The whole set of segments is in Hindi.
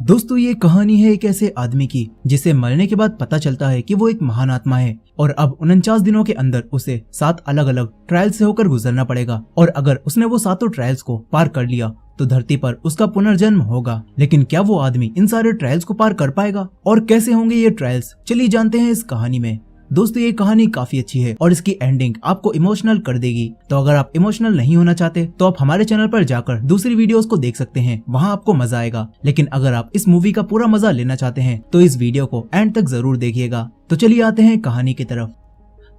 दोस्तों ये कहानी है एक ऐसे आदमी की जिसे मरने के बाद पता चलता है कि वो एक महान आत्मा है और अब 49 दिनों के अंदर उसे 7 अलग अलग ट्रायल से होकर गुजरना पड़ेगा। और अगर उसने वो 7 ट्रायल्स को पार कर लिया तो धरती पर उसका पुनर्जन्म होगा। लेकिन क्या वो आदमी इन सारे ट्रायल्स को पार कर पाएगा और कैसे होंगे ये ट्रायल्स, चलिए जानते हैं इस कहानी में। दोस्तों ये कहानी काफी अच्छी है और इसकी एंडिंग आपको इमोशनल कर देगी। तो अगर आप इमोशनल नहीं होना चाहते तो आप हमारे चैनल पर जाकर दूसरी वीडियोस को देख सकते हैं, वहां आपको मजा आएगा। लेकिन अगर आप इस मूवी का पूरा मजा लेना चाहते हैं तो इस वीडियो को एंड तक जरूर देखिएगा। तो चलिए आते हैं कहानी की तरफ।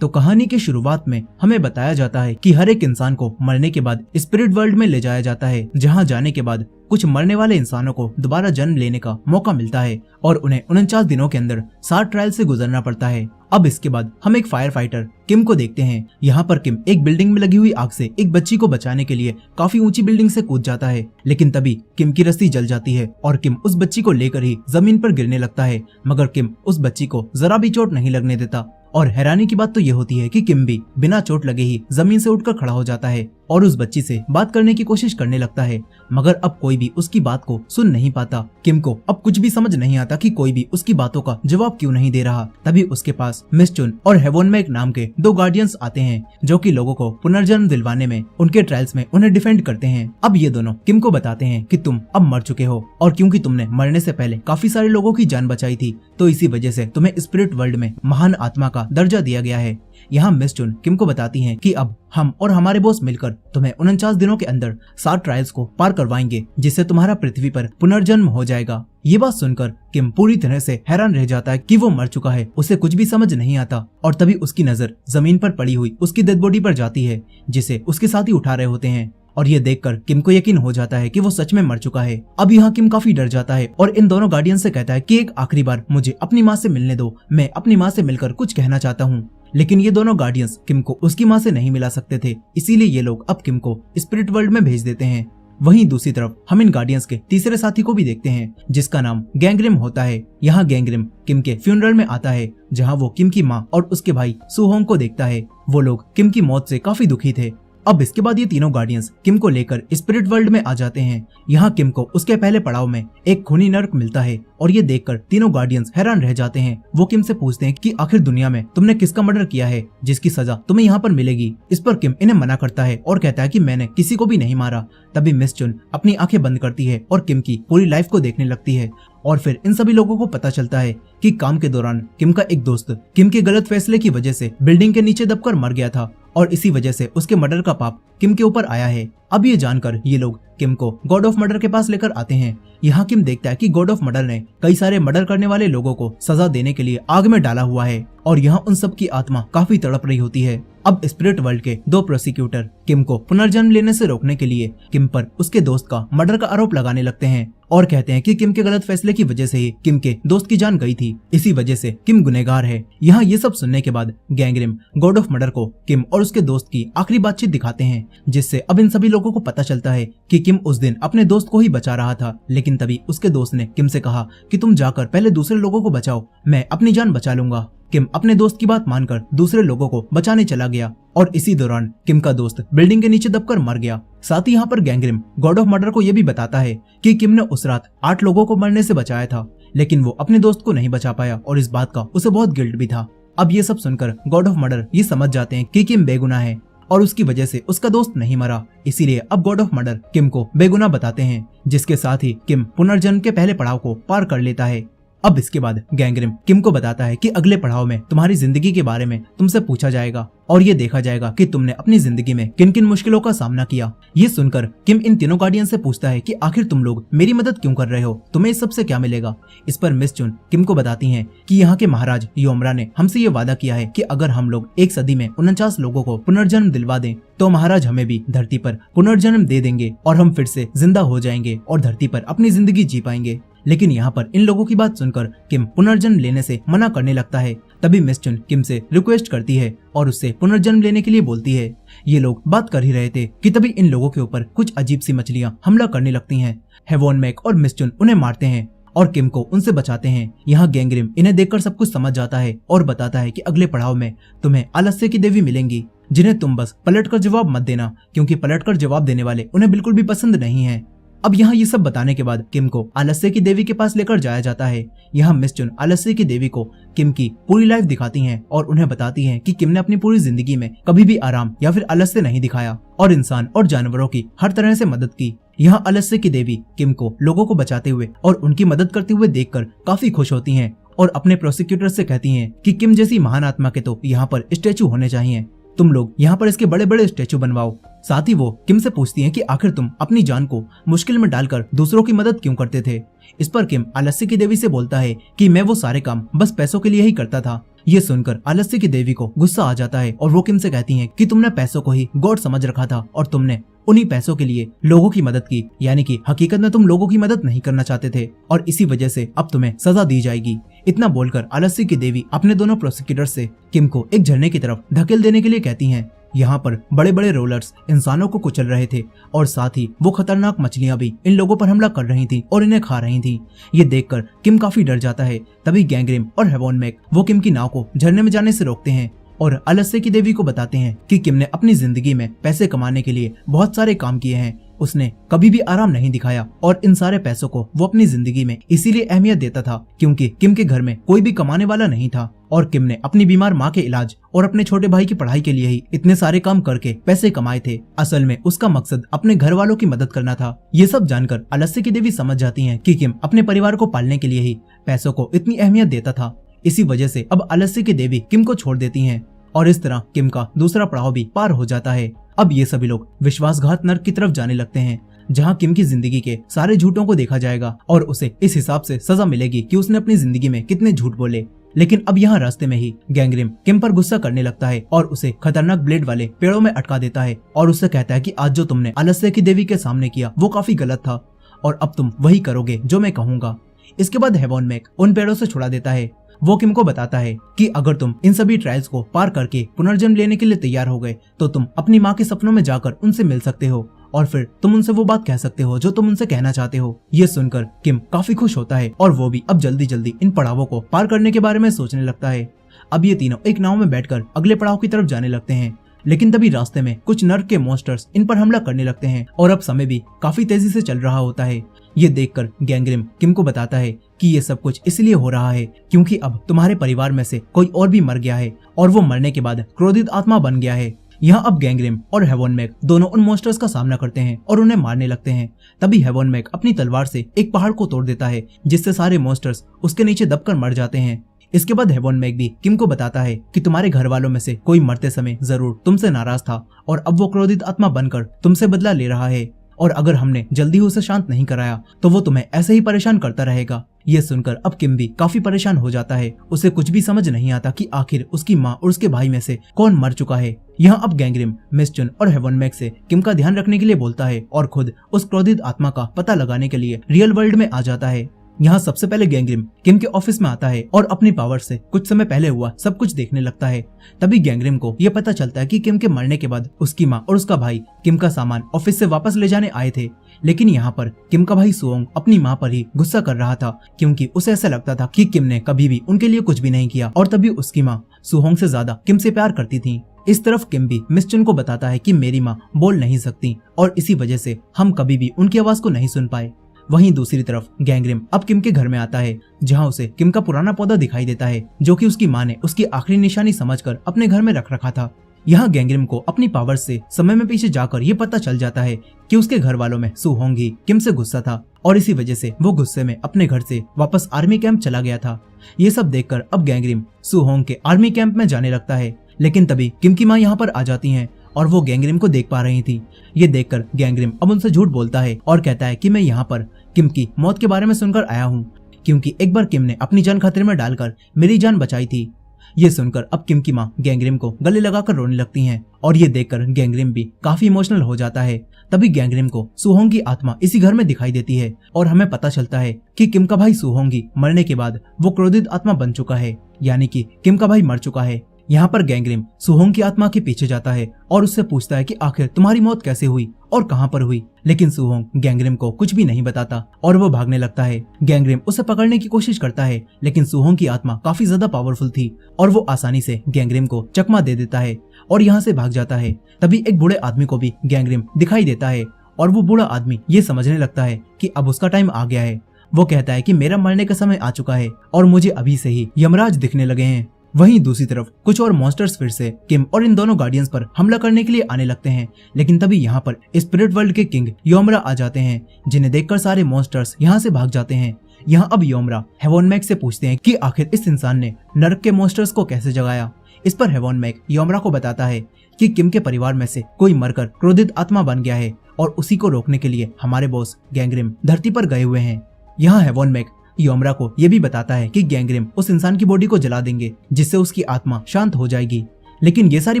तो कहानी की शुरुआत में हमें बताया जाता है कि हर एक इंसान को मरने के बाद स्पिरिट वर्ल्ड में ले जाया जाता है, जहां जाने के बाद कुछ मरने वाले इंसानों को दोबारा जन्म लेने का मौका मिलता है और उन्हें 49 दिनों के अंदर 7 ट्रायल से गुजरना पड़ता है। अब इसके बाद हम एक फायर फाइटर किम को देखते हैं। यहाँ पर किम एक बिल्डिंग में लगी हुई आग से एक बच्ची को बचाने के लिए काफी ऊंची बिल्डिंग से कूद जाता है, लेकिन तभी किम की रस्सी जल जाती है और किम उस बच्ची को लेकर ही जमीन पर गिरने लगता है। मगर किम उस बच्ची को जरा भी चोट नहीं लगने देता और हैरानी की बात तो ये होती है कि किम भी बिना चोट लगे ही जमीन से उठकर खड़ा हो जाता है और उस बच्ची से बात करने की कोशिश करने लगता है। मगर अब कोई भी उसकी बात को सुन नहीं पाता। किम को अब कुछ भी समझ नहीं आता कि कोई भी उसकी बातों का जवाब क्यों नहीं दे रहा। तभी उसके पास मिस चुन और हेवोन में एक नाम के 2 गार्डियंस आते हैं जो कि लोगों को पुनर्जन्म दिलवाने में उनके ट्रायल्स में उन्हें डिफेंड करते हैं। अब ये दोनों किम को बताते हैं कि तुम अब मर चुके हो और क्योंकि तुमने मरने से पहले काफी सारे लोगों की जान बचाई थी तो इसी वजह से तुम्हें स्पिरिट वर्ल्ड में महान आत्मा का दर्जा दिया गया है। यहाँ मिस चुन किम को बताती हैं कि अब हम और हमारे बॉस मिलकर तुम्हें 49 दिनों के अंदर 7 ट्रायल्स को पार करवाएंगे, जिससे तुम्हारा पृथ्वी पर पुनर्जन्म हो जाएगा। ये बात सुनकर किम पूरी तरह से हैरान रह जाता है कि वो मर चुका है, उसे कुछ भी समझ नहीं आता। और तभी उसकी नजर जमीन पर पड़ी हुई उसकी डेड बॉडी पर जाती है जिसे उसके साथी उठा रहे होते हैं और ये देखकर किम को यकीन हो जाता है कि वो सच में मर चुका है। अब यहाँ किम काफी डर जाता है और इन दोनों गार्डियन से कहता है कि एक आखिरी बार मुझे अपनी माँ से मिलने दो, मैं अपनी माँ से मिलकर कुछ कहना चाहता हूँ। लेकिन ये दोनों गार्डियंस किम को उसकी माँ से नहीं मिला सकते थे, इसीलिए ये लोग अब किम को स्पिरिट वर्ल्ड में भेज देते हैं। वहीं दूसरी तरफ हम इन गार्डियंस के तीसरे साथी को भी देखते हैं जिसका नाम गैंगरिम होता है। यहाँ गैंगरिम किम के फ्यूनरल में आता है जहाँ वो किम की माँ और उसके भाई सुहोंग को देखता है। वो लोग किम की मौत से काफी दुखी थे। अब इसके बाद ये तीनों गार्डियंस किम को लेकर स्पिरिट वर्ल्ड में आ जाते हैं। यहाँ किम को उसके पहले पड़ाव में एक खूनी नर्क मिलता है और ये देखकर तीनों गार्डियंस हैरान रह जाते हैं। वो किम से पूछते हैं कि आखिर दुनिया में तुमने किसका मर्डर किया है जिसकी सजा तुम्हें यहाँ पर मिलेगी। इस पर किम इन्हें मना करता है और कहता है कि मैंने किसी को भी नहीं मारा। तभी मिस चुन अपनी आंखें बंद करती है और किम की पूरी लाइफ को देखने लगती है और फिर इन सभी लोगों को पता चलता है कि काम के दौरान किम का एक दोस्त किम के गलत फैसले की वजह से बिल्डिंग के नीचे दबकर मर गया था और इसी वजह से उसके मर्डर का पाप किम के ऊपर आया है। अब ये जानकर ये लोग किम को गॉड ऑफ मर्डर के पास लेकर आते हैं। यहाँ किम देखता है कि गॉड ऑफ मर्डर ने कई सारे मर्डर करने वाले लोगों को सजा देने के लिए आग में डाला हुआ है और यहाँ उन सब की आत्मा काफी तड़प रही होती है। अब स्पिरिट वर्ल्ड के 2 प्रोसिक्यूटर किम को पुनर्जन्म लेने से रोकने के लिए किम पर उसके दोस्त का मर्डर का आरोप लगाने लगते हैं और कहते हैं कि किम के गलत फैसले की वजह से ही किम के दोस्त की जान गई थी, इसी वजह से किम गुनहगार है। यहाँ ये सब सुनने के बाद गैंगरिम गॉड ऑफ मर्डर को किम और उसके दोस्त की आखिरी बातचीत दिखाते हैं, जिससे अब इन सभी लोगों को पता चलता है कि किम उस दिन अपने दोस्त को ही बचा रहा था। लेकिन तभी उसके दोस्त ने किम से कहा कि तुम जाकर पहले दूसरे लोगों को बचाओ, मैं अपनी जान बचा लूंगा। किम अपने दोस्त की बात मानकर दूसरे लोगों को बचाने चला गया और इसी दौरान किम का दोस्त बिल्डिंग के नीचे दबकर मर गया। साथ ही यहाँ पर गैंगरिम गॉड ऑफ मर्डर को यह भी बताता है कि किम ने उस रात 8 लोगों को मरने से बचाया था, लेकिन वो अपने दोस्त को नहीं बचा पाया और इस बात का उसे बहुत गिल्ट भी था। अब ये सब सुनकर गॉड ऑफ मर्डर ये समझ जाते हैं कि किम बेगुनाह है और उसकी वजह से उसका दोस्त नहीं मरा, इसीलिए अब गॉड ऑफ मर्डर किम को बेगुनाह बताते हैं, जिसके साथ ही किम पुनर्जन्म के पहले पड़ाव को पार कर लेता है। अब इसके बाद गैंगरिम किम को बताता है कि अगले पड़ाव में तुम्हारी जिंदगी के बारे में तुमसे पूछा जाएगा और ये देखा जाएगा कि तुमने अपनी जिंदगी में किन किन मुश्किलों का सामना किया। ये सुनकर किम इन तीनों गार्डियन से पूछता है कि आखिर तुम लोग मेरी मदद क्यों कर रहे हो, तुम्हें इस सबसे क्या मिलेगा। इस पर मिस चुन किम को बताती हैं कि यहाँ के महाराज योमरा ने हमसे ये वादा किया है कि अगर हम लोग एक सदी में 49 लोगों को पुनर्जन्म दिलवा दें तो महाराज हमें भी धरती पर पुनर्जन्म दे देंगे और हम फिर से जिंदा हो जाएंगे और धरती पर अपनी जिंदगी जी पाएंगे। लेकिन यहाँ पर इन लोगों की बात सुनकर किम पुनर्जन्म लेने से मना करने लगता है। तभी मिस चुन किम से रिक्वेस्ट करती है और उससे पुनर्जन्म लेने के लिए बोलती है। ये लोग बात कर ही रहे थे कि तभी इन लोगों के ऊपर कुछ अजीब सी मछलियां हमला करने लगती हैं। हेवोन मैक और मिस चुन उन्हें मारते हैं और किम को उनसे बचाते हैं। यहाँ गैंगरिम इन्हें देखकर सब कुछ समझ जाता है और बताता है कि अगले पड़ाव में तुम्हें आलस्य की देवी मिलेंगी, जिन्हें तुम बस पलटकर जवाब मत देना, क्योंकि पलटकर जवाब देने वाले उन्हें बिल्कुल भी पसंद नहीं है। अब यहाँ ये सब बताने के बाद किम को आलस्य की देवी के पास लेकर जाया जाता है। यहाँ मिस चुन आलस्य की देवी को किम की पूरी लाइफ दिखाती हैं और उन्हें बताती हैं कि किम ने अपनी पूरी जिंदगी में कभी भी आराम या फिर आलस्य नहीं दिखाया और इंसान और जानवरों की हर तरह से मदद की। यहाँ आलस्य की देवी किम को लोगों को बचाते हुए और उनकी मदद करते हुए देखकर काफी खुश होती हैं और अपने प्रोसिक्यूटर से कहती हैं कि किम जैसी महान आत्मा के तो यहाँ पर स्टैचू होने चाहिए, तुम लोग यहाँ पर इसके बड़े बड़े स्टैचू बनवाओ। साथ ही वो किम से पूछती हैं कि आखिर तुम अपनी जान को मुश्किल में डालकर दूसरों की मदद क्यों करते थे। इस पर किम आलस्य की देवी से बोलता है कि मैं वो सारे काम बस पैसों के लिए ही करता था। ये सुनकर आलस्य की देवी को गुस्सा आ जाता है और वो किम से कहती हैं कि तुमने पैसों को ही गॉड समझ रखा था और तुमने उन्हीं पैसों के लिए लोगों की मदद की, यानी कि हकीकत में तुम लोगों की मदद नहीं करना चाहते थे और इसी वजह से अब तुम्हें सजा दी जाएगी। इतना बोलकर आलस्य की देवी अपने दोनों प्रोसिक्यूटर से किम को एक झरने की तरफ धकेल देने के लिए कहती हैं। यहाँ पर बड़े बड़े रोलर्स इंसानों को कुचल रहे थे और साथ ही वो खतरनाक मछलियां भी इन लोगों पर हमला कर रही थी और इन्हें खा रही थी। ये देखकर किम काफी डर जाता है। तभी गैंगरिम और हेवॉन मैक वो किम की नाव को झरने में जाने से रोकते हैं और आलस्य की देवी को बताते हैं कि किम ने अपनी जिंदगी में पैसे कमाने के लिए बहुत सारे काम किए हैं, उसने कभी भी आराम नहीं दिखाया और इन सारे पैसों को वो अपनी जिंदगी में इसीलिए अहमियत देता था क्योंकि किम के घर में कोई भी कमाने वाला नहीं था और किम ने अपनी बीमार माँ के इलाज और अपने छोटे भाई की पढ़ाई के लिए ही इतने सारे काम करके पैसे कमाए थे। असल में उसका मकसद अपने घर वालों की मदद करना था। ये सब जानकर आलस्य की देवी समझ जाती हैं कि किम अपने परिवार को पालने के लिए ही पैसों को इतनी अहमियत देता था। इसी वजह से अब आलस्य की देवी किम को छोड़ देती हैं और इस तरह किम का दूसरा पड़ाव भी पार हो जाता है। अब ये सभी लोग विश्वासघात नर्क की तरफ जाने लगते हैं जहाँ किम की जिंदगी के सारे झूठों को देखा जाएगा और उसे इस हिसाब से सजा मिलेगी कि उसने अपनी जिंदगी में कितने झूठ बोले। लेकिन अब यहाँ रास्ते में ही गैंगरिम किम पर गुस्सा करने लगता है और उसे खतरनाक ब्लेड वाले पेड़ों में अटका देता है और उससे कहता है कि आज जो तुमने आलस्य की देवी के सामने किया वो काफी गलत था और अब तुम वही करोगे जो मैं कहूंगा। इसके बाद हेवॉन मैक उन पेड़ों से छुड़ा देता है। वो किम को बताता है कि अगर तुम इन सभी ट्रायल्स को पार करके पुनर्जन्म लेने के लिए तैयार हो गए तो तुम अपनी माँ के सपनों में जाकर उनसे मिल सकते हो और फिर तुम उनसे वो बात कह सकते हो जो तुम उनसे कहना चाहते हो। ये सुनकर किम काफी खुश होता है और वो भी अब जल्दी जल्दी इन पड़ावों को पार करने के बारे में सोचने लगता है। अब ये तीनों एक नाव में बैठकर अगले पड़ाव की तरफ जाने लगते हैं, लेकिन तभी रास्ते में कुछ नर्क के मॉन्स्टर्स इन पर हमला करने लगते हैं और अब समय भी काफी तेजी से चल रहा होता है। ये देखकर गैंगरिम किम को बताता है कि ये सब कुछ इसलिए हो रहा है क्योंकि अब तुम्हारे परिवार में से कोई और भी मर गया है और वो मरने के बाद क्रोधित आत्मा बन गया है। यहाँ अब गैंगरिम और हेवॉन मैक दोनों उन मॉन्स्टर्स का सामना करते हैं और उन्हें मारने लगते हैं। तभी हेवॉन मैक अपनी तलवार से एक पहाड़ को तोड़ देता है जिससे सारे मॉन्स्टर्स उसके नीचे दबकर मर जाते हैं। इसके बाद हेवॉन मैक भी किम को बताता है कि तुम्हारे घर वालों में से कोई मरते समय जरूर तुमसे नाराज था और अब वो क्रोधित आत्मा बनकर तुमसे बदला ले रहा है और अगर हमने जल्दी उसे शांत नहीं कराया तो वो तुम्हें ऐसे ही परेशान करता रहेगा। ये सुनकर अब किम भी काफी परेशान हो जाता है। उसे कुछ भी समझ नहीं आता कि आखिर उसकी माँ और उसके भाई में से कौन मर चुका है। यहाँ अब गैंगरिम मिस चुन और हेवॉन मैक से किम का ध्यान रखने के लिए बोलता है और खुद उस क्रोधित आत्मा का पता लगाने के लिए रियल वर्ल्ड में आ जाता है। यहाँ सबसे पहले गैंगरिम किम के ऑफिस में आता है और अपनी पावर से कुछ समय पहले हुआ सब कुछ देखने लगता है। तभी गैंगरिम को यह पता चलता है कि किम के मरने के बाद उसकी माँ और उसका भाई किम का सामान ऑफिस से वापस ले जाने आए थे, लेकिन यहाँ पर किम का भाई सुओंग अपनी माँ पर ही गुस्सा कर रहा था क्योंकि उसे ऐसा लगता था कि किम ने कभी भी उनके लिए कुछ भी नहीं किया और तभी उसकी माँ सुहोंग से ज्यादा किम से प्यार करती थी। इस तरफ किम भी मिस चुन को बताता है कि मेरी माँ बोल नहीं सकती और इसी वजह से हम कभी भी उनकी आवाज को नहीं सुन पाए। वहीं दूसरी तरफ गैंगरिम अब किम के घर में आता है जहां उसे किम का पुराना पौधा दिखाई देता है जो कि उसकी माँ ने उसकी आखिरी निशानी समझकर अपने घर में रख रखा था। यहाँ गैंगरिम को अपनी पावर से समय में पीछे जाकर ये पता चल जाता है कि उसके घर वालों में सुहोंग ही किम से गुस्सा था और इसी वजह से वो गुस्से में अपने घर से वापस आर्मी कैंप चला गया था। ये सब देखकर अब गैंगरिम सुहोंग के आर्मी कैंप में जाने लगता है, लेकिन तभी किम की माँ यहाँ पर आ जाती हैं और वो गैंगरिम को देख पा रही थी। ये देखकर गैंगरिम अब उनसे झूठ बोलता है और कहता है कि मैं यहाँ पर किम की मौत के बारे में सुनकर आया हूँ क्योंकि एक बार किम ने अपनी जान खतरे में डालकर मेरी जान बचाई थी। ये सुनकर अब किम की माँ गैंगरिम को गले लगाकर रोने लगती हैं और ये देखकर गैंगरिम भी काफी इमोशनल हो जाता है। तभी गैंगरिम को सुहोंग की आत्मा इसी घर में दिखाई देती है और हमें पता चलता है कि किम का भाई सुहोंगी मरने के बाद वो क्रोधित आत्मा बन चुका है, यानी कि किम का भाई मर चुका है। यहाँ पर गैंगरिम सुहोंग की आत्मा के पीछे जाता है और उससे पूछता है कि आखिर तुम्हारी मौत कैसे हुई और कहाँ पर हुई, लेकिन सुहोंग गैंगरिम को कुछ भी नहीं बताता और वो भागने लगता है। गैंगरिम उसे पकड़ने की कोशिश करता है, लेकिन सुहोंग की आत्मा काफी ज्यादा पावरफुल थी और वो आसानी से गैंगरिम को चकमा दे देता है और यहाँ से भाग जाता है। तभी एक बूढ़े आदमी को भी गैंगरिम दिखाई देता है और वो बूढ़ा आदमी ये समझने लगता है कि अब उसका टाइम आ गया है। वो कहता है कि मेरा मरने का समय आ चुका है और मुझे अभी से ही यमराज दिखने लगे हैं। वहीं दूसरी तरफ कुछ और मॉन्स्टर्स फिर से किम और इन दोनों गार्डियंस पर हमला करने के लिए आने लगते हैं, लेकिन तभी यहाँ पर स्पिरिट वर्ल्ड के किंग योमरा आ जाते हैं, जिन्हें देखकर सारे मॉन्स्टर्स यहाँ से भाग जाते हैं। यहाँ अब योमरा हेवनमैक से पूछते हैं कि आखिर इस इंसान ने नर्क के मॉन्स्टर्स को कैसे जगाया। इस पर हेवनमैक योमरा को बताता है कि किम के परिवार में से कोई मरकर क्रोधित आत्मा बन गया है और उसी को रोकने के लिए हमारे बॉस गैंग्रिम धरती पर गए हुए हैं। यहाँ हेवनमैक योमरा को ये भी बताता है कि गैंग्रिम उस इंसान की बॉडी को जला देंगे, जिससे उसकी आत्मा शांत हो जाएगी। लेकिन ये सारी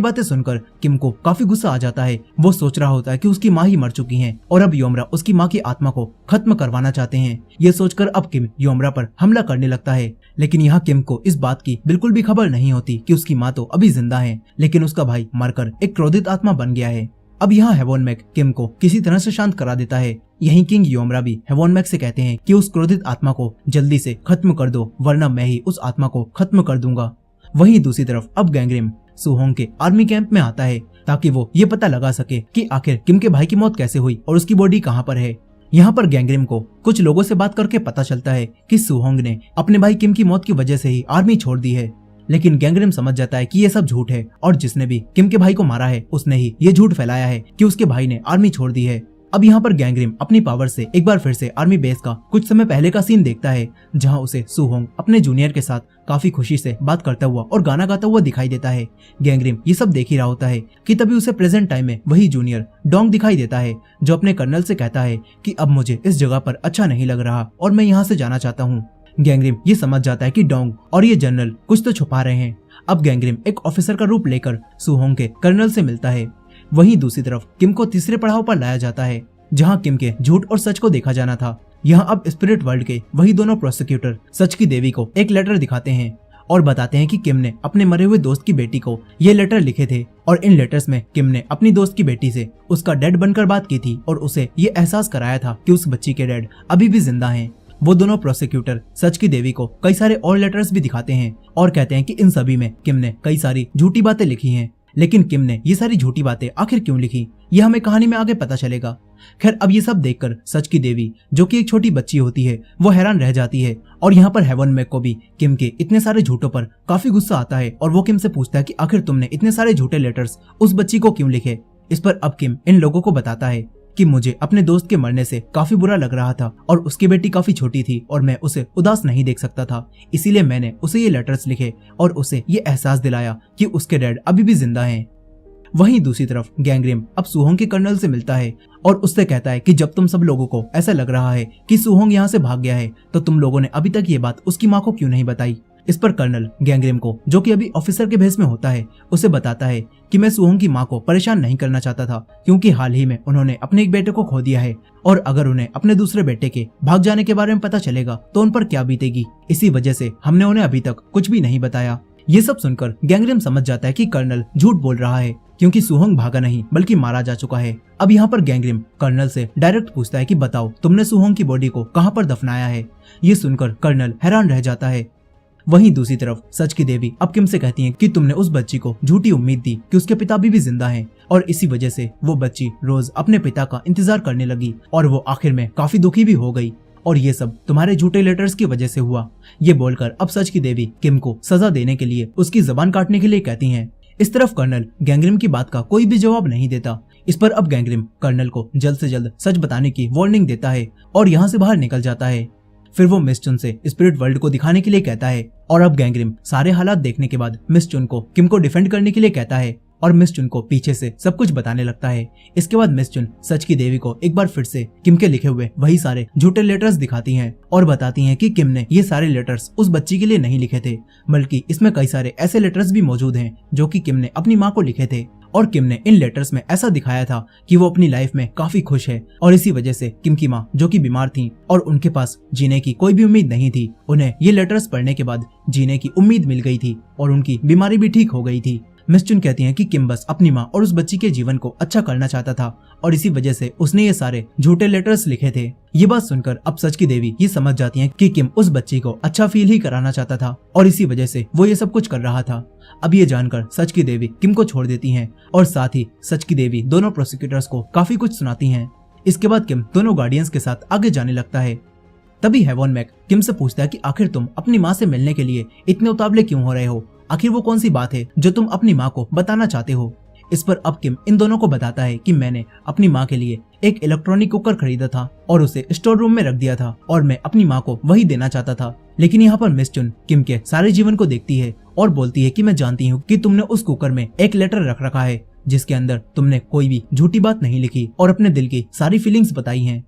बातें सुनकर किम को काफी गुस्सा आ जाता है। वो सोच रहा होता है कि उसकी माँ ही मर चुकी हैं और अब योमरा उसकी माँ की आत्मा को खत्म करवाना चाहते हैं। ये सोचकर अब किम योमरा पर हमला करने लगता है, लेकिन यहाँ किम को इस बात की बिल्कुल भी खबर नहीं होती कि उसकी माँ तो अभी जिंदा है, लेकिन उसका भाई मरकर एक क्रोधित आत्मा बन गया है। अब यहाँ हेवनमैक किम को किसी तरह से शांत करा देता है। यहीं किंग योमरा भी हेवनमैक से कहते हैं कि उस क्रोधित आत्मा को जल्दी से खत्म कर दो, वरना मैं ही उस आत्मा को खत्म कर दूंगा। वहीं दूसरी तरफ अब गैंग्रिम सुहोंग के आर्मी कैंप में आता है ताकि वो ये पता लगा सके कि आखिर किम के भाई की मौत कैसे हुई और उसकी बॉडी कहाँ पर है। यहाँ पर गैंग्रिम को कुछ लोगों से बात करके पता चलता है कि सुहोंग ने अपने भाई किम की मौत की वजह से ही आर्मी छोड़ दी है, लेकिन गैंग्रिम समझ जाता है कि ये सब झूठ है और जिसने भी किम के भाई को मारा है उसने ही ये झूठ फैलाया है कि उसके भाई ने आर्मी छोड़ दी है। अब यहाँ पर गैंग्रिम अपनी पावर से एक बार फिर से आर्मी बेस का कुछ समय पहले का सीन देखता है, जहाँ उसे सुहोंग अपने जूनियर के साथ काफी खुशी से बात करता हुआ और गाना गाता हुआ दिखाई देता है। गैंग्रिम ये सब देख ही रहा होता है कि तभी उसे प्रेजेंट टाइम में वही जूनियर डोंग दिखाई देता है, जो अपने कर्नल से कहता है कि अब मुझे इस जगह पर अच्छा नहीं लग रहा और मैं यहाँ से जाना चाहता हूँ। गैंग्रिम ये समझ जाता है कि डोंग और ये जनरल कुछ तो छुपा रहे हैं। अब गैंग्रिम एक ऑफिसर का रूप लेकर सुहोंग के कर्नल से मिलता है। वहीं दूसरी तरफ किम को तीसरे पड़ाव पर लाया जाता है, जहां किम के झूठ और सच को देखा जाना था। यहाँ अब स्पिरिट वर्ल्ड के वही दोनों प्रोसिक्यूटर सच की देवी को एक लेटर दिखाते हैं और बताते हैं कि किम ने अपने मरे हुए दोस्त की बेटी को ये लेटर लिखे थे और इन लेटर्स में किम ने अपनी दोस्त की बेटी से उसका डैड बनकर बात की थी और उसे ये एहसास कराया था कि उस बच्ची के डैड अभी भी जिंदा हैं। वो दोनों प्रोसिक्यूटर सच की देवी को कई सारे और लेटर्स भी दिखाते हैं और कहते हैं कि इन सभी में किम ने कई सारी झूठी बातें लिखी हैं, लेकिन किम ने ये सारी झूठी बातें आखिर क्यों लिखी ये हमें कहानी में आगे पता चलेगा। खैर अब ये सब देखकर सच की देवी, जो कि एक छोटी बच्ची होती है, वो हैरान रह जाती है और यहाँ पर हेवनमैक को भी किम के इतने सारे झूठों पर काफी गुस्सा आता है और वो किम से पूछता है कि आखिर तुमने इतने सारे झूठे लेटर्स उस बच्ची को क्यों लिखे। इस पर अब किम इन लोगों को बताता है कि मुझे अपने दोस्त के मरने से काफी बुरा लग रहा था और उसकी बेटी काफी छोटी थी और मैं उसे उदास नहीं देख सकता था, इसीलिए मैंने उसे ये लेटर्स लिखे और उसे ये एहसास दिलाया कि उसके डैड अभी भी जिंदा हैं। वहीं दूसरी तरफ गैंग्रिम अब सुहोंग के कर्नल से मिलता है और उससे कहता है कि जब तुम सब लोगों को ऐसा लग रहा है कि सुहोंग यहाँ से भाग गया है, तो तुम लोगों ने अभी तक ये बात उसकी माँ को क्यों नहीं बताई। इस पर कर्नल गैंग्रिम को, जो कि अभी ऑफिसर के भेस में होता है, उसे बताता है कि मैं सुहोंग की माँ को परेशान नहीं करना चाहता था, क्योंकि हाल ही में उन्होंने अपने एक बेटे को खो दिया है और अगर उन्हें अपने दूसरे बेटे के भाग जाने के बारे में पता चलेगा तो उन पर क्या बीतेगी। इसी वजह से हमने उन्हें अभी तक कुछ भी नहीं बताया। ये सब सुनकर गैंग्रिम समझ जाता है कि कर्नल झूठ बोल रहा है, क्योंकि सुहोंग भागा नहीं बल्कि मारा जा चुका है। अब यहाँ पर गैंग्रिम कर्नल से डायरेक्ट पूछता है कि बताओ तुमने सुहोंग की बॉडी को कहाँ पर दफनाया है। ये सुनकर कर्नल हैरान रह जाता है। वहीं दूसरी तरफ सच की देवी अब किम से कहती है कि तुमने उस बच्ची को झूठी उम्मीद दी कि उसके पिता भी जिंदा हैं और इसी वजह से वो बच्ची रोज अपने पिता का इंतजार करने लगी और वो आखिर में काफी दुखी भी हो गई और ये सब तुम्हारे झूठे लेटर्स की वजह से हुआ। ये बोलकर अब सच की देवी किम को सजा देने के लिए उसकी जबान काटने के लिए कहती हैं। इस तरफ कर्नल गैंग्रिम की बात का कोई भी जवाब नहीं देता। इस पर अब गैंग्रिम कर्नल को जल्द से जल्द सच बताने की वार्निंग देता है और यहाँ से बाहर निकल जाता है। फिर वो मिस चुन से स्पिरिट वर्ल्ड को दिखाने के लिए कहता है और अब गैंग्रिम सारे हालात देखने के बाद मिस चुन को किम को डिफेंड करने के लिए कहता है और मिस चुन को पीछे से सब कुछ बताने लगता है। इसके बाद मिस चुन सच की देवी को एक बार फिर से किम के लिखे हुए वही सारे झूठे लेटर्स दिखाती हैं और बताती हैं कि किम ने ये सारे लेटर्स उस बच्ची के लिए नहीं लिखे थे, बल्कि इसमें कई सारे ऐसे लेटर्स भी मौजूद हैं जो कि किम ने अपनी माँ को लिखे थे और किम ने इन लेटर्स में ऐसा दिखाया था कि वो अपनी लाइफ में काफी खुश है और इसी वजह से किम की माँ, जो कि बीमार थी और उनके पास जीने की कोई भी उम्मीद नहीं थी, उन्हें ये लेटर्स पढ़ने के बाद जीने की उम्मीद मिल गई थी और उनकी बीमारी भी ठीक हो गई थी। मिस चुन कहती हैं कि किम बस अपनी माँ और उस बच्ची के जीवन को अच्छा करना चाहता था और इसी वजह से उसने ये सारे झूठे लेटर्स लिखे थे। ये बात सुनकर अब सच की देवी ये समझ जाती हैं कि किम उस बच्ची को अच्छा फील ही कराना चाहता था और इसी वजह से वो ये सब कुछ कर रहा था। अब ये जानकर सच की देवी किम को छोड़ देती हैं और साथ ही सच की देवी दोनों प्रोसिक्यूटर्स को काफी कुछ सुनाती हैं। इसके बाद किम दोनों गार्डियंस के साथ आगे जाने लगता है। तभी हेवन मैक किम से पूछता है कि आखिर तुम अपनी माँ से मिलने के लिए इतने उतावले क्यों हो रहे हो, आखिर वो कौन सी बात है जो तुम अपनी माँ को बताना चाहते हो। इस पर अब किम इन दोनों को बताता है कि मैंने अपनी माँ के लिए एक इलेक्ट्रॉनिक कुकर खरीदा था और उसे स्टोर रूम में रख दिया था और मैं अपनी माँ को वही देना चाहता था। लेकिन यहाँ पर मिस चुन किम के सारे जीवन को देखती है और बोलती है कि मैं जानती हूँ कि तुमने उस कुकर में एक लेटर रख रखा है जिसके अंदर तुमने कोई भी झूठी बात नहीं लिखी और अपने दिल की सारी फीलिंग्स बताई हैं।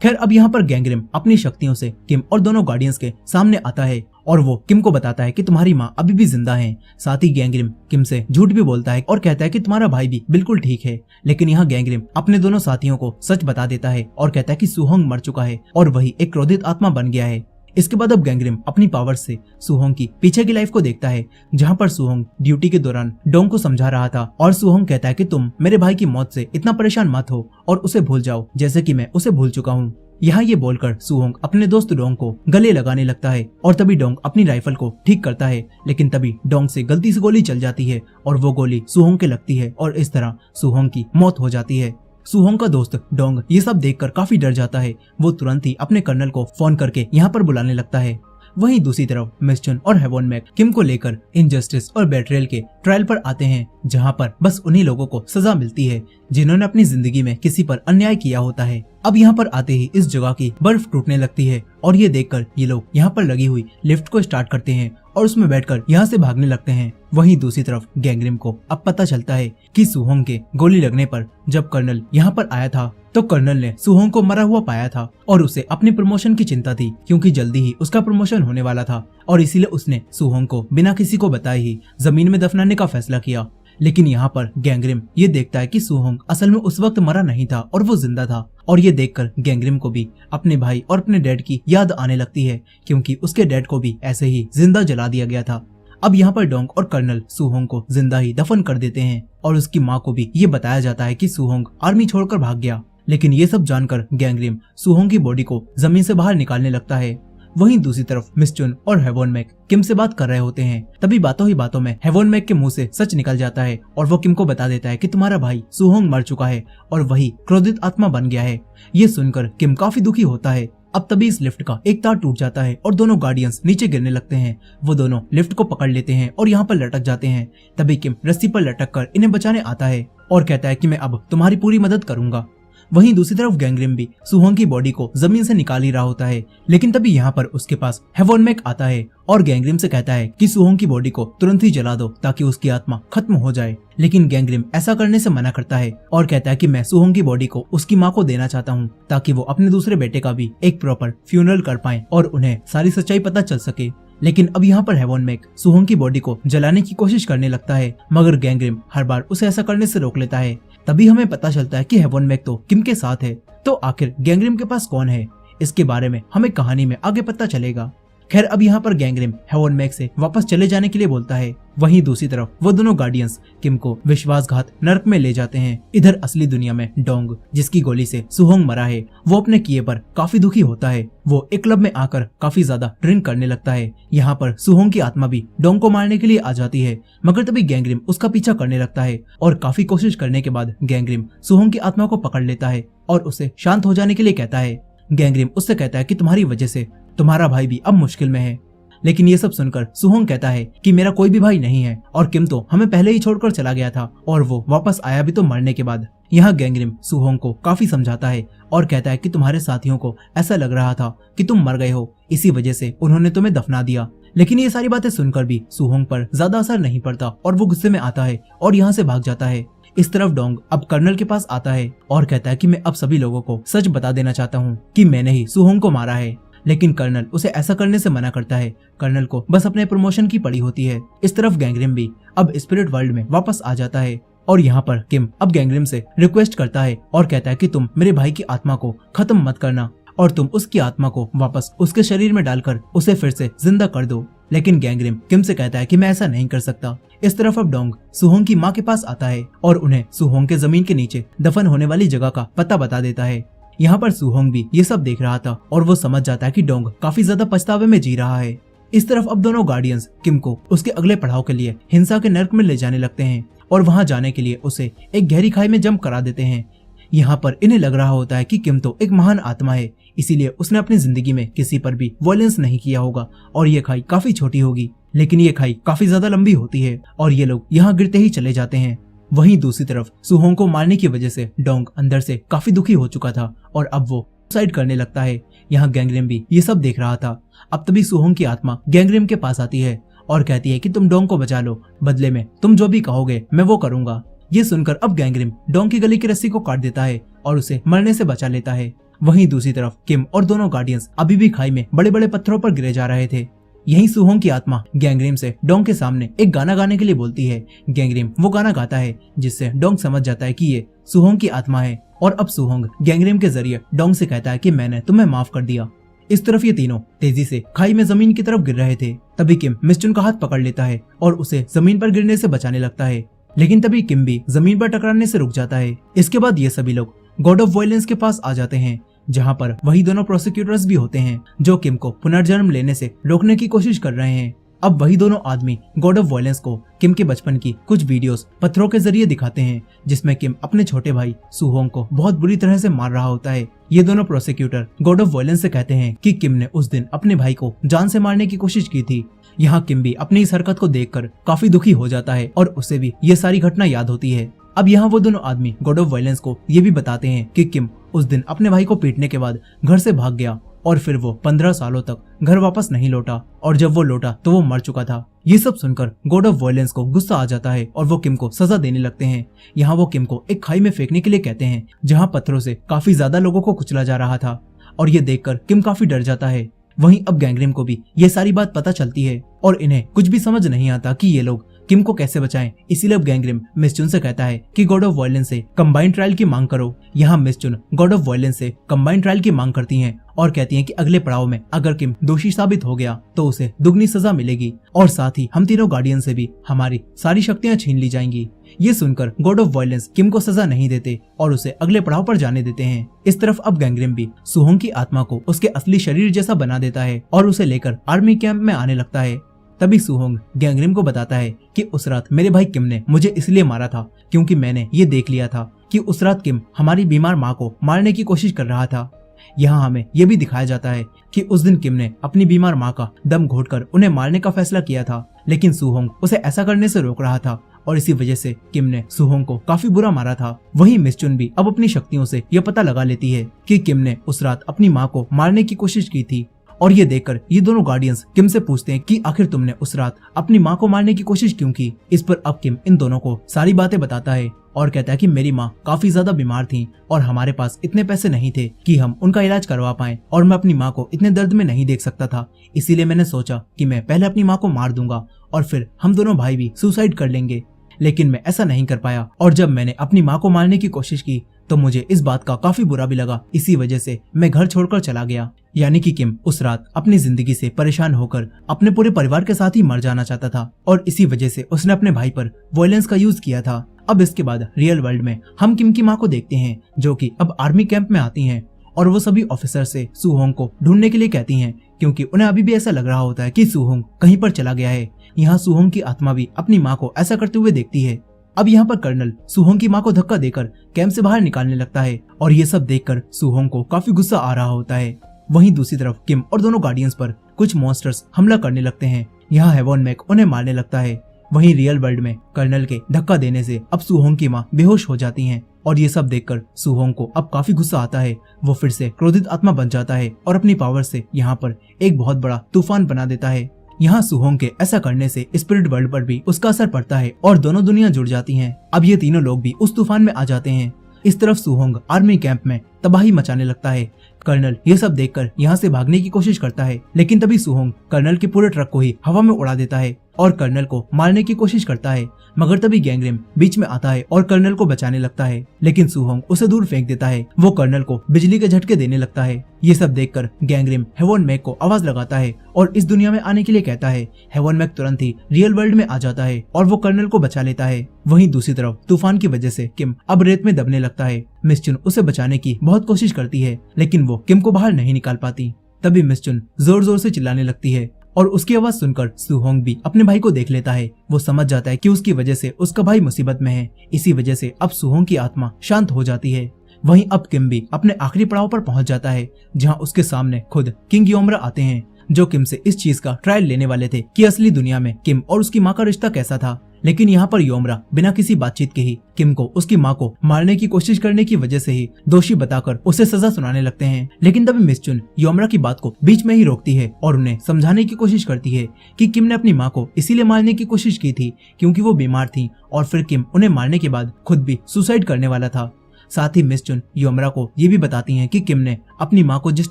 खैर अब यहाँ पर गैंगरिम अपनी शक्तियों से किम और दोनों गार्डियंस के सामने आता है और वो किम को बताता है कि तुम्हारी माँ अभी भी जिंदा है। साथ ही गैंगरिम किम से झूठ भी बोलता है और कहता है कि तुम्हारा भाई भी बिल्कुल ठीक है। लेकिन यहाँ गैंगरिम अपने दोनों साथियों को सच बता देता है और कहता है कि सुहोंग मर चुका है और वही एक क्रोधित आत्मा बन गया है। इसके बाद अब गैंगरिम अपनी पावर से सुहोंग की पीछे की लाइफ को देखता है जहाँ पर सुहोंग ड्यूटी के दौरान डोंग को समझा रहा था और सुहोंग कहता है कि तुम मेरे भाई की मौत से इतना परेशान मत हो और उसे भूल जाओ जैसे कि मैं उसे भूल चुका हूँ। यहाँ ये बोलकर सुहोंग अपने दोस्त डोंग को गले लगाने लगता है और तभी डोंग अपनी राइफल को ठीक करता है। लेकिन तभी डोंग से गलती से गोली चल जाती है और वो गोली सुहोंग के लगती है और इस तरह सुहोंग की मौत हो जाती है। सुहोंग का दोस्त डोंग ये सब देखकर काफी डर जाता है। वो तुरंत ही अपने कर्नल को फोन करके यहाँ पर बुलाने लगता है। वहीं दूसरी तरफ मिस चुन और हेवन मैक किम को लेकर इनजस्टिस और बेट्रेयल के ट्रायल पर आते हैं जहाँ पर बस उन्हीं लोगों को सजा मिलती है जिन्होंने अपनी जिंदगी में किसी पर अन्याय किया होता है। अब यहाँ पर आते ही इस जगह की बर्फ टूटने लगती है और ये देखकर ये लोग यहाँ पर लगी हुई लिफ्ट को स्टार्ट करते हैं और उसमें बैठकर यहाँ से भागने लगते हैं। वहीं दूसरी तरफ गैंगरिम को अब पता चलता है कि सुहोंग के गोली लगने पर जब कर्नल यहाँ पर आया था तो कर्नल ने सुहोंग को मरा हुआ पाया था और उसे अपनी प्रमोशन की चिंता थी क्योंकि जल्दी ही उसका प्रमोशन होने वाला था और इसीलिए उसने सुहोंग को बिना किसी को बताए ही जमीन में दफनाने का फैसला किया। लेकिन यहाँ पर गैंगरिम ये देखता है कि सुहोंग असल में उस वक्त मरा नहीं था और वो जिंदा था और ये देखकर गैंगरिम को भी अपने भाई और अपने डैड की याद आने लगती है क्योंकि उसके डैड को भी ऐसे ही जिंदा जला दिया गया था। अब यहाँ पर डोंग और कर्नल सुहोंग को जिंदा ही दफन कर देते हैं और उसकी माँ को भी ये बताया जाता है कि सुहोंग आर्मी छोड़कर भाग गया। लेकिन ये सब जानकर गैंगरिम सुहोंग की बॉडी को जमीन से बाहर निकालने लगता है। वहीं दूसरी तरफ मिस चुन और हेवन मैक किम से बात कर रहे होते हैं। तभी बातों ही बातों में हेवन मैक के मुंह से सच निकल जाता है और वो किम को बता देता है कि तुम्हारा भाई सुहोंग मर चुका है और वही क्रोधित आत्मा बन गया है। ये सुनकर किम काफी दुखी होता है। अब तभी इस लिफ्ट का एक तार टूट जाता है और दोनों गार्डियंस नीचे गिरने लगते हैं। वो दोनों लिफ्ट को पकड़ लेते हैं और यहाँ पर लटक जाते हैं। तभी किम रस्सी पर लटक कर इन्हें बचाने आता है और कहता है कि मैं अब तुम्हारी पूरी मदद करूंगा। वहीं दूसरी तरफ गैंगरिम भी सुहोंग की बॉडी को जमीन से निकाल ही रहा होता है। लेकिन तभी यहाँ पर उसके पास हेवन मैक आता है और गैंगरिम से कहता है कि सुहोंग की बॉडी को तुरंत ही जला दो ताकि उसकी आत्मा खत्म हो जाए। लेकिन गैंगरिम ऐसा करने से मना करता है और कहता है कि मैं सुहोंग की बॉडी को उसकी माँ को देना चाहता हूँ ताकि वो अपने दूसरे बेटे का भी एक प्रॉपर फ्यूनरल कर पाए और उन्हें सारी सच्चाई पता चल सके। लेकिन अब यहाँ पर हेवन मैक सुहोंग की बॉडी को जलाने की कोशिश करने लगता है मगर गैंगरिम हर बार उसे ऐसा करने से रोक लेता है। तभी हमें पता चलता है कि हेवन मैक तो किम के साथ है। तो आखिर गैंगरिम के पास कौन है, इसके बारे में हमें कहानी में आगे पता चलेगा। खैर अब यहाँ पर गैंगरिम हेवन मैक से वापस चले जाने के लिए बोलता है। वहीं दूसरी तरफ वो दोनों गार्डियंस किम को विश्वासघात नर्क में ले जाते हैं। इधर असली दुनिया में डोंग जिसकी गोली से सुहोंग मरा है वो अपने किए पर काफी दुखी होता है। वो एक क्लब में आकर काफी ज्यादा ड्रिंक करने लगता है। यहाँ पर सुहोंग की आत्मा भी डोंग को मारने के लिए आ जाती है मगर तभी गैंगरिम उसका पीछा करने लगता है और काफी कोशिश करने के बाद गैंगरिम सुहोंग की आत्मा को पकड़ लेता है और उसे शांत हो जाने के लिए कहता है। गैंगरिम उससे कहता है कि तुम्हारी वजह से तुम्हारा भाई भी अब मुश्किल में है। लेकिन ये सब सुनकर सुहोंग कहता है कि मेरा कोई भी भाई नहीं है और किम तो हमें पहले ही छोड़कर चला गया था और वो वापस आया भी तो मरने के बाद। यहाँ गैंगरिम सुहोंग को काफी समझाता है और कहता है कि तुम्हारे साथियों को ऐसा लग रहा था कि तुम मर गए हो, इसी वजह से उन्होंने तुम्हें दफना दिया। लेकिन ये सारी बातें सुनकर भी सुहोंग पर ज्यादा असर नहीं पड़ता और वो गुस्से में आता है और यहाँ से भाग जाता है। इस तरफ डोंग अब कर्नल के पास आता है और कहता है कि मैं अब सभी लोगों को सच बता देना चाहता हूँ कि मैंने ही सुहोंग को मारा है। लेकिन कर्नल उसे ऐसा करने से मना करता है। कर्नल को बस अपने प्रमोशन की पड़ी होती है। इस तरफ गैंगरिम भी अब स्पिरिट वर्ल्ड में वापस आ जाता है और यहाँ पर किम अब गैंगरिम से रिक्वेस्ट करता है और कहता है कि तुम मेरे भाई की आत्मा को खत्म मत करना और तुम उसकी आत्मा को वापस उसके शरीर में डालकर उसे फिर से जिंदा कर दो। लेकिन गैंगरिम किम से कहता है कि मैं ऐसा नहीं कर सकता। इस तरफ अब डोंग सुहोंग की माँ के पास आता है और उन्हें सुहोंग के जमीन के नीचे दफन होने वाली जगह का पता बता देता है। यहाँ पर सुहोंग भी ये सब देख रहा था और वो समझ जाता है कि डोंग काफी ज्यादा पछतावे में जी रहा है। इस तरफ अब दोनों गार्डियंस किम को उसके अगले पड़ाव के लिए हिंसा के नर्क में ले जाने लगते हैं और वहां जाने के लिए उसे एक गहरी खाई में जंप करा देते हैं। यहाँ पर इन्हें लग रहा होता है कि किम तो एक महान आत्मा है, इसीलिए उसने अपनी जिंदगी में किसी पर भी वायलेंस नहीं किया होगा और ये खाई काफी छोटी होगी। लेकिन ये खाई काफी ज्यादा लंबी होती है और ये लोग यहाँ गिरते ही चले जाते हैं। वहीं दूसरी तरफ सुहोंग को मारने की वजह से डोंग अंदर से काफी दुखी हो चुका था और अब वो सुसाइड करने लगता है। यहाँ गैंगरेम भी ये सब देख रहा था। अब तभी सुहोंग की आत्मा गैंगरेम के पास आती है और कहती है कि तुम डोंग को बचा लो, बदले में तुम जो भी कहोगे मैं वो करूंगा। ये सुनकर अब गैंगरेम डोंग की गले की रस्सी को काट देता है और उसे मरने से बचा लेता है। वहीं दूसरी तरफ किम और दोनों गार्डियंस अभी भी खाई में बड़े बड़े पत्थरों पर गिरे जा रहे थे। यहीं सुहोंग की आत्मा गैंगरेम से डोंग के सामने एक गाना गाने के लिए बोलती है। गैंगरेम वो गाना गाता है जिससे डोंग समझ जाता है कि ये सुहोंग की आत्मा है और अब सुहोंग गैंगरेम के जरिए डोंग से कहता है कि मैंने तुम्हें माफ कर दिया। इस तरफ ये तीनों तेजी से खाई में जमीन की तरफ गिर रहे थे। तभी किम मिस्चुन का हाथ पकड़ लेता है और उसे जमीन पर गिरने से बचाने लगता है, लेकिन तभी किम भी जमीन पर टकराने से रुक जाता है। इसके बाद ये सभी लोग गॉड ऑफ वायलेंस के पास आ जाते हैं, जहाँ पर वही दोनों प्रोसिक्यूटर्स भी होते हैं जो किम को पुनर्जन्म लेने से रोकने की कोशिश कर रहे हैं। अब वही दोनों आदमी गॉड ऑफ वायलेंस को किम के बचपन की कुछ वीडियोस पत्थरों के जरिए दिखाते हैं, जिसमें किम अपने छोटे भाई सुहोंग को बहुत बुरी तरह से मार रहा होता है। ये दोनों प्रोसिक्यूटर गॉड ऑफ वायलेंस से कहते हैं कि किम ने उस दिन अपने भाई को जान से मारने की कोशिश की थी। यहाँ किम भी अपनी इस हरकत को देखकर काफी दुखी हो जाता है और उसे भी ये सारी घटना याद होती है। अब यहाँ वो दोनों आदमी गॉड ऑफ वायलेंस को ये भी बताते हैं कि किम उस दिन अपने भाई को पीटने के बाद घर से भाग गया और फिर वो 15 सालों तक घर वापस नहीं लौटा और जब वो लौटा तो वो मर चुका था। ये सब सुनकर गॉड ऑफ वायलेंस को गुस्सा आ जाता है और वो किम को सजा देने लगते हैं। यहाँ वो किम को एक खाई में फेंकने के लिए कहते हैं जहाँ पत्थरों से काफी ज्यादा लोगों को कुचला जा रहा था और ये देखकर किम काफी डर जाता है। वहीं अब गैंगरेम को भी ये सारी बात पता चलती है और इन्हें कुछ भी समझ नहीं आता कि ये लोग किम को कैसे बचाएं। इसीलिए अब गैंगरेम मिस्चुन से कहता है कि गॉड ऑफ वायलेंस से कंबाइंड ट्रायल की मांग करो। यहाँ मिस्चुन गॉड ऑफ वायलेंस से कंबाइंड ट्रायल की मांग करती हैं और कहती हैं कि अगले पड़ाव में अगर किम दोषी साबित हो गया तो उसे दुगनी सजा मिलेगी और साथ ही हम तीनों गार्डियन से भी हमारी सारी शक्तियां छीन ली जाएंगी। ये सुनकर गॉड ऑफ वायलेंस किम को सजा नहीं देते और उसे अगले पड़ाव पर जाने देते हैं। इस तरफ अब गैंगरेम भी सुहोंग की आत्मा को उसके असली शरीर जैसा बना देता है और उसे लेकर आर्मी कैंप में आने लगता है। तभी सुहोंग गैंगरेम को बताता है कि उस रात मेरे भाई किम ने मुझे इसलिए मारा था क्योंकि मैंने ये देख लिया था कि उस रात किम हमारी बीमार माँ को मारने की कोशिश कर रहा था। यहाँ हमें यह भी दिखाया जाता है कि उस दिन किम ने अपनी बीमार माँ का दम घोटकर उन्हें मारने का फैसला किया था, लेकिन सुहोंग उसे ऐसा करने से रोक रहा था और इसी वजह से किम ने सुहोंग को काफी बुरा मारा था। वहीं मिस्चुन भी अब अपनी शक्तियों से यह पता लगा लेती है कि किम ने उस रात अपनी माँ को मारने की कोशिश की थी और ये देखकर ये दोनों गार्डियंस किम से पूछते हैं कि आखिर तुमने उस रात अपनी माँ को मारने की कोशिश क्यों की। इस पर अब किम इन दोनों को सारी बातें बताता है और कहता है कि मेरी माँ काफी ज्यादा बीमार थी और हमारे पास इतने पैसे नहीं थे कि हम उनका इलाज करवा पाएं और मैं अपनी माँ को इतने दर्द में नहीं देख सकता था, इसीलिए मैंने सोचा कि मैं पहले अपनी माँ को मार दूंगा और फिर हम दोनों भाई भी सुसाइड कर लेंगे। लेकिन मैं ऐसा नहीं कर पाया और जब मैंने अपनी माँ को मारने की कोशिश की तो मुझे इस बात का काफी बुरा भी लगा, इसी वजह से मैं घर छोड़कर चला गया। यानी कि किम उस रात अपनी जिंदगी से परेशान होकर अपने पूरे परिवार के साथ ही मर जाना चाहता था और इसी वजह से उसने अपने भाई पर वायलेंस का यूज किया था। अब इसके बाद रियल वर्ल्ड में हम किम की माँ को देखते हैं जो कि अब आर्मी कैंप में आती हैं और वो सभी ऑफिसर से सुहोंग को ढूंढने के लिए कहती हैं क्योंकि उन्हें अभी भी ऐसा लग रहा होता है कि सुहोंग कहीं पर चला गया है। यहाँ सुहोंग की आत्मा भी अपनी माँ को ऐसा करते हुए देखती है। अब यहाँ पर कर्नल सुहोंग की माँ को धक्का देकर कैंप से बाहर निकालने लगता है और ये सब देखकर सुहोंग को काफी गुस्सा आ रहा होता है। वहीं दूसरी तरफ किम और दोनों गार्डियंस पर कुछ मॉन्स्टर्स हमला करने लगते हैं। यहाँ हेवन मैक उन्हें मारने लगता है। वहीं रियल वर्ल्ड में कर्नल के धक्का देने से अब सुहोंग की माँ बेहोश हो जाती हैं और ये सब देखकर सुहोंग को अब काफी गुस्सा आता है। वो फिर से क्रोधित आत्मा बन जाता है और अपनी पावर से यहाँ पर एक बहुत बड़ा तूफान बना देता है। यहाँ सुहोंग के ऐसा करने से स्पिरिट वर्ल्ड पर भी उसका असर पड़ता है और दोनों दुनिया जुड़ जाती हैं। अब ये तीनों लोग भी उस तूफान में आ जाते हैं। इस तरफ सुहोंग आर्मी कैंप में तबाही मचाने लगता है। कर्नल ये सब देखकर यहाँ से भागने की कोशिश करता है, लेकिन तभी सुहोंग कर्नल के पूरे ट्रक को ही हवा में उड़ा देता है और कर्नल को मारने की कोशिश करता है, मगर तभी गैंगरेम बीच में आता है और कर्नल को बचाने लगता है, लेकिन सुहोंग उसे दूर फेंक देता है। वो कर्नल को बिजली के झटके देने लगता है। ये सब देखकर गैंगरेम हेवन मैक को आवाज लगाता है और इस दुनिया में आने के लिए कहता है। हेवन मैक तुरंत ही रियल वर्ल्ड में आ जाता है और वो कर्नल को बचा लेता है। वहीं दूसरी तरफ तूफान की वजह से किम अब रेत में दबने लगता है। मिस्चुन उसे बचाने की बहुत कोशिश करती है, लेकिन वो किम को बाहर नहीं निकाल पाती। तभी मिस्चुन जोर जोर से चिल्लाने लगती है और उसकी आवाज सुनकर सुहोंग भी अपने भाई को देख लेता है। वो समझ जाता है कि उसकी वजह से उसका भाई मुसीबत में है। इसी वजह से अब सुहोंग की आत्मा शांत हो जाती है। वहीं अब किम भी अपने आखिरी पड़ाव पर पहुंच जाता है, जहां उसके सामने खुद किंग योमरा आते हैं, जो किम से इस चीज का ट्रायल लेने वाले थे कि असली दुनिया में किम और उसकी माँ का रिश्ता कैसा था। लेकिन यहाँ पर योमरा बिना किसी बातचीत के ही किम को उसकी माँ को मारने की कोशिश करने की वजह से ही दोषी बताकर उसे सजा सुनाने लगते हैं। लेकिन तभी मिस चुन योमरा की बात को बीच में ही रोकती है और उन्हें समझाने की कोशिश करती है कि किम ने अपनी माँ को इसीलिए मारने की कोशिश की थी क्योंकि वो बीमार थी, और फिर किम उन्हें मारने के बाद खुद भी सुसाइड करने वाला था। साथ ही मिस चुन योमरा को ये भी बताती हैं कि किम ने अपनी माँ को जिस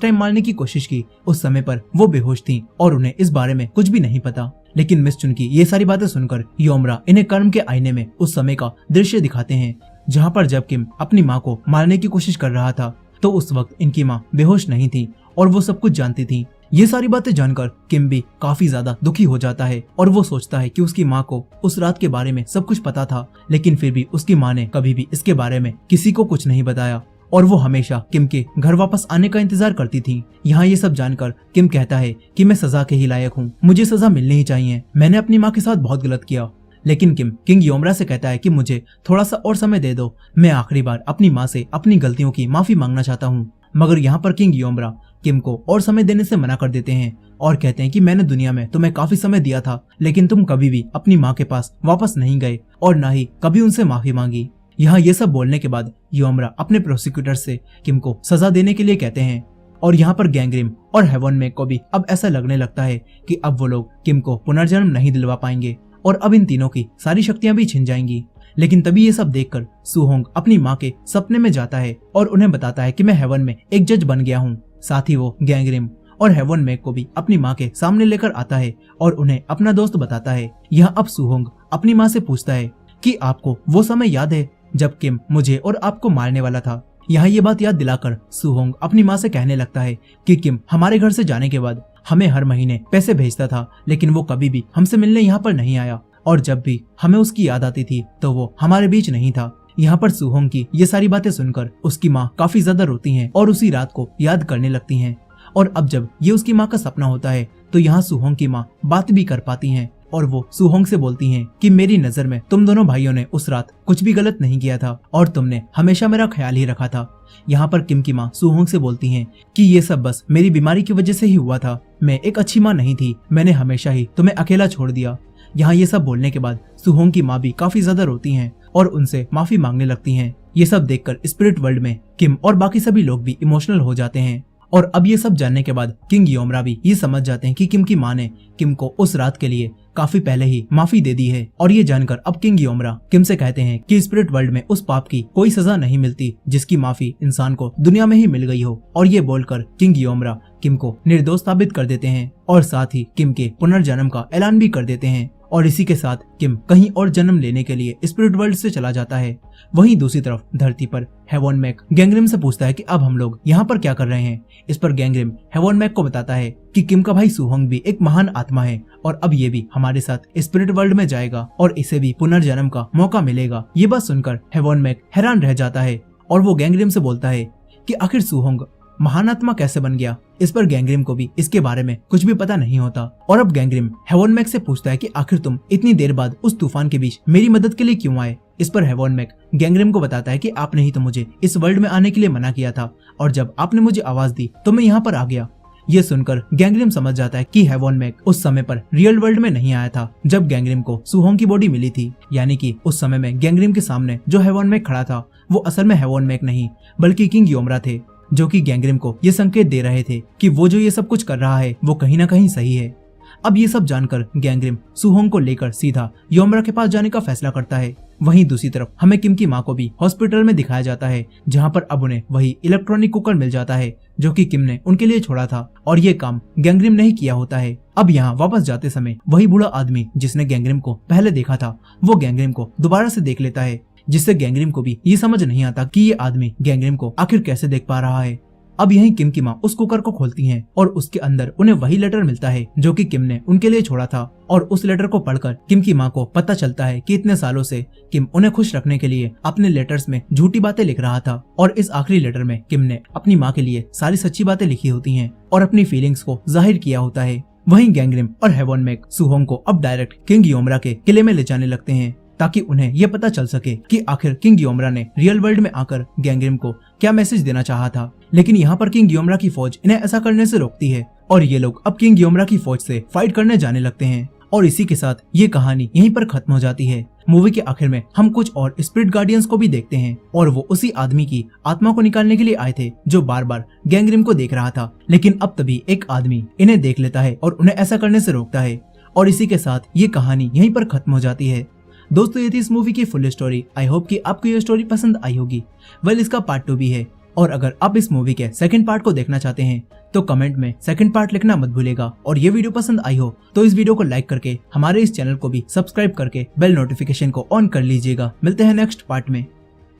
टाइम मारने की कोशिश की उस समय पर वो बेहोश थी और उन्हें इस बारे में कुछ भी नहीं पता। लेकिन मिस चुन की ये सारी बातें सुनकर योमरा इन्हें कर्म के आईने में उस समय का दृश्य दिखाते हैं, जहाँ पर जब किम अपनी माँ को मारने की कोशिश कर रहा था तो उस वक्त इनकी माँ बेहोश नहीं थी और वो सब कुछ जानती थी। ये सारी बातें जानकर किम भी काफी ज्यादा दुखी हो जाता है और वो सोचता है कि उसकी माँ को उस रात के बारे में सब कुछ पता था, लेकिन फिर भी उसकी माँ ने कभी भी इसके बारे में किसी को कुछ नहीं बताया और वो हमेशा किम के घर वापस आने का इंतजार करती थी। यहाँ ये सब जानकर किम कहता है कि मैं सजा के ही लायक हूँ, मुझे सजा मिलनी ही चाहिए, मैंने अपनी माँ के साथ बहुत गलत किया। लेकिन किम किंग योमरा से कहता है कि मुझे थोड़ा सा और समय दे दो, मैं आखिरी बार अपनी माँ से अपनी गलतियों की माफी मांगना चाहता हूँ। मगर यहाँ पर किंग योमरा किम को और समय देने से मना कर देते हैं और कहते हैं कि मैंने दुनिया में तुम्हें काफी समय दिया था, लेकिन तुम कभी भी अपनी माँ के पास वापस नहीं गए और न ही कभी उनसे माफी मांगी। यहाँ ये सब बोलने के बाद योमरा अपने प्रोसिक्यूटर से किम को सजा देने के लिए कहते हैं और यहाँ पर गैंगरिम और हेवन में को भी अब ऐसा लगने लगता है कि अब वो लोग किम को पुनर्जन्म नहीं दिलवा पाएंगे और अब इन तीनों की सारी शक्तियां भी छिन जाएंगी। लेकिन तभी ये सब देखकर सुहोंग अपनी माँ के सपने में जाता है और उन्हें बताता है कि मैं हेवन में एक जज बन गया हूँ। साथ ही वो गैंगरिम और हेवन में को भी अपनी माँ के सामने लेकर आता है और उन्हें अपना दोस्त बताता है। यहाँ अब सुहोंग अपनी माँ से पूछता है कि आपको वो समय याद है जब किम मुझे और आपको मारने वाला था। यहाँ ये बात याद दिलाकर सुहोंग अपनी माँ से कहने लगता है कि किम हमारे घर से जाने के बाद हमें हर महीने पैसे भेजता था, लेकिन वो कभी भी हमसे मिलने यहाँ पर नहीं आया और जब भी हमें उसकी याद आती थी तो वो हमारे बीच नहीं था। यहाँ पर सुहोंग की ये सारी बातें सुनकर उसकी माँ काफी ज्यादा रोती हैं और उसी रात को याद करने लगती हैं। और अब जब ये उसकी माँ का सपना होता है तो यहाँ सुहोंग की माँ बात भी कर पाती हैं और वो सुहोंग से बोलती हैं कि मेरी नजर में तुम दोनों भाइयों ने उस रात कुछ भी गलत नहीं किया था और तुमने हमेशा मेरा ख्याल ही रखा था। यहाँ पर किम की माँ सुहोंग से बोलती हैं कि ये सब बस मेरी बीमारी की वजह से ही हुआ था, मैं एक अच्छी माँ नहीं थी, मैंने हमेशा ही तुम्हें अकेला छोड़ दिया। यहाँ ये सब बोलने के बाद सुहोंग की माँ भी काफी ज्यादा रोती हैं और उनसे माफी मांगने लगती हैं। ये सब देखकर स्पिरिट वर्ल्ड में किम और बाकी सभी लोग भी इमोशनल हो जाते हैं। और अब ये सब जानने के बाद किंग योमरा भी ये समझ जाते हैं कि किम की माँ ने किम को उस रात के लिए काफी पहले ही माफी दे दी है। और ये जानकर अब किंग योमरा किम से कहते हैं कि स्पिरिट वर्ल्ड में उस पाप की कोई सजा नहीं मिलती जिसकी माफी इंसान को दुनिया में ही मिल गई हो। और ये बोलकर किंग योमरा किम को निर्दोष साबित कर देते हैं और साथ ही किम के पुनर्जन्म का ऐलान भी कर देते हैं। और इसी के साथ किम कहीं और जन्म लेने के लिए स्पिरिट वर्ल्ड से चला जाता है। वहीं दूसरी तरफ धरती पर हेवन मैक गैंगरिम से पूछता है कि अब हम लोग यहाँ पर क्या कर रहे हैं। इस पर गैंगरिम हेवन मैक को बताता है कि किम का भाई सुहोंग भी एक महान आत्मा है और अब ये भी हमारे साथ स्पिरिट वर्ल्ड में जाएगा और इसे भी पुनर्जन्म का मौका मिलेगा। ये बात सुनकर हेवन मैक हैरान रह जाता है और वो गैंगरिम से बोलता है कि आखिर सुहोंग महान आत्मा कैसे बन गया। इस पर गैंगरिम को भी इसके बारे में कुछ भी पता नहीं होता और अब गैंगरिम हेवन मैक से पूछता है कि आखिर तुम इतनी देर बाद उस तूफान के बीच मेरी मदद के लिए क्यों आए। इस पर हेवन मैक गैंगरिम को बताता है कि आपने ही तो मुझे इस वर्ल्ड में आने के लिए मना किया था और जब आपने मुझे आवाज दी तो मैं यहाँ पर आ गया। ये सुनकर गैंगरिम समझ जाता है कि हेवन मैक उस समय पर रियल वर्ल्ड में नहीं आया था जब गैंगरिम को सुहोंग की बॉडी मिली थी, यानी कि उस समय में गैंगरिम के सामने जो हेवन मैक खड़ा था वो असल में हेवन मैक नहीं बल्कि किंग योमरा थे, जो कि गैंगरिम को ये संकेत दे रहे थे कि वो जो ये सब कुछ कर रहा है वो कहीं ना कहीं सही है। अब ये सब जानकर गैंगरिम सुहोंग को लेकर सीधा योमरा के पास जाने का फैसला करता है। वहीं दूसरी तरफ हमें किम की माँ को भी हॉस्पिटल में दिखाया जाता है, जहाँ पर अब उन्हें वही इलेक्ट्रॉनिक कुकर मिल जाता है जो कि किम ने उनके लिए छोड़ा था और ये काम गैंगरिम ने ही किया होता है। अब यहाँ वापस जाते समय वही बूढ़ा आदमी जिसने गैंगरिम को पहले देखा था वो गैंगरिम को दोबारा से देख लेता है, जिससे गैंगरिम को भी ये समझ नहीं आता कि ये आदमी गैंगरिम को आखिर कैसे देख पा रहा है। अब यहीं किम की माँ उस कुकर को खोलती हैं और उसके अंदर उन्हें वही लेटर मिलता है जो कि किम ने उनके लिए छोड़ा था और उस लेटर को पढ़कर किम की माँ को पता चलता है कि इतने सालों से किम उन्हें खुश रखने के लिए अपने लेटर्स में झूठी बातें लिख रहा था और इस आखिरी लेटर में किम ने अपनी माँ के लिए सारी सच्ची बातें लिखी होती हैं और अपनी फीलिंग्स को जाहिर किया होता है। वहीं गैंगरिम और हेवन मैक सुहोंग को अब डायरेक्ट किंग योमरा के किले में ले जाने लगते हैं ताकि उन्हें ये पता चल सके कि आखिर किंग गियोमरा ने रियल वर्ल्ड में आकर गैंग्रिम को क्या मैसेज देना चाहा था। लेकिन यहाँ पर किंग गियोमरा की फौज इन्हें ऐसा करने से रोकती है और ये लोग अब किंग गियोमरा की फौज से फाइट करने जाने लगते हैं। और इसी के साथ ये कहानी यहीं पर खत्म हो जाती है। मूवी के आखिर में हम कुछ और स्पिरिट गार्डियंस को भी देखते हैं और वो उसी आदमी की आत्मा को निकालने के लिए आए थे जो बार बार गैंग्रिम को देख रहा था। लेकिन अब तभी एक आदमी इन्हें देख लेता है और उन्हें ऐसा करने से रोकता है और इसी के साथ ये कहानी यहीं पर खत्म हो जाती है। दोस्तों, ये थी इस मूवी की फुल स्टोरी। आई होप कि आपको ये स्टोरी पसंद आई होगी। वेल, इसका पार्ट 2 भी है और अगर आप इस मूवी के सेकंड पार्ट को देखना चाहते हैं तो कमेंट में सेकंड पार्ट लिखना मत भूलिएगा। और ये वीडियो पसंद आई हो तो इस वीडियो को लाइक करके हमारे इस चैनल को भी सब्सक्राइब करके बेल नोटिफिकेशन को ऑन कर लीजिएगा। मिलते हैं नेक्स्ट पार्ट में।